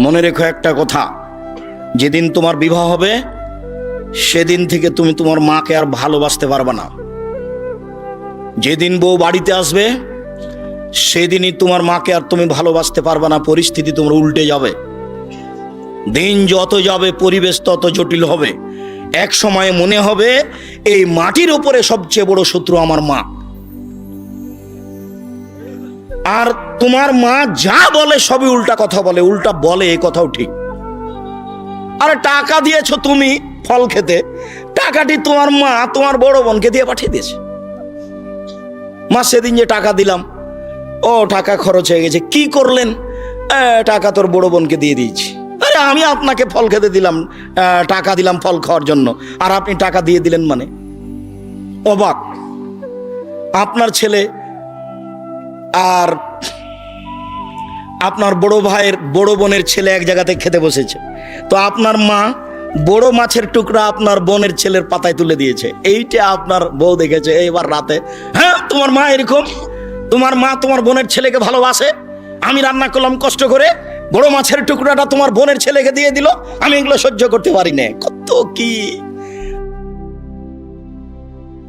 মনে রেখো একটা কথা, যেদিন তোমার বিবাহ হবে সেদিন থেকে তুমি তোমার মাকে আর ভালোবাসতে পারবে না। যেদিন বউ বাড়িতে আসবে সেদিনই তোমার মাকে আর তুমি ভালোবাসতে পারবে না। পরিস্থিতি তোমার উল্টে যাবে। দিন যত যাবে পরিবেশ তত জটিল হবে। এক সময় মনে হবে এই মাটির উপরে সবচেয়ে বড় শত্রু আমার মা। আর তোমার মা যা বলে সবই উল্টা কথা বলে, উল্টা বলে, এই কথাও ঠিক। আরে টাকা দিয়েছো তুমি ফল খেতে, টাকাটি তোমার মা তোমার বড় বোনকে দিয়ে পাঠিয়ে দিয়েছে। মা সেদিন যে টাকা দিলাম, ও টাকা খরচ হয়ে গেছে, কি করলেন? টাকা তোর বড় বোনকে দিয়ে দিয়েছি। আরে আমি আপনাকে ফল খেতে দিলাম, টাকা দিলাম ফল খাওয়ার জন্য, আর আপনি টাকা দিয়ে দিলেন মানে? অবাক। আপনার ছেলে আর আপনার বড় ভাইয়ের বড় বোনের ছেলে এক জায়গাতে খেতে বসেছে, তো আপনার মা বড় মাছের টুকরা আপনার বোনের ছেলের পাতায় তুলে দিয়েছে। এইটা আপনার বউ দেখেছে এইবার রাতে। হ্যাঁ, তোমার মা এরকম, তোমার মা তোমার বোনের ছেলেকে ভালোবাসে। আমি রান্না করলাম কষ্ট করে, বড় মাছের টুকরাটা তোমার বোনের ছেলেকে দিয়ে দিল, আমি এগুলো সহ্য করতে পারি না। কত কি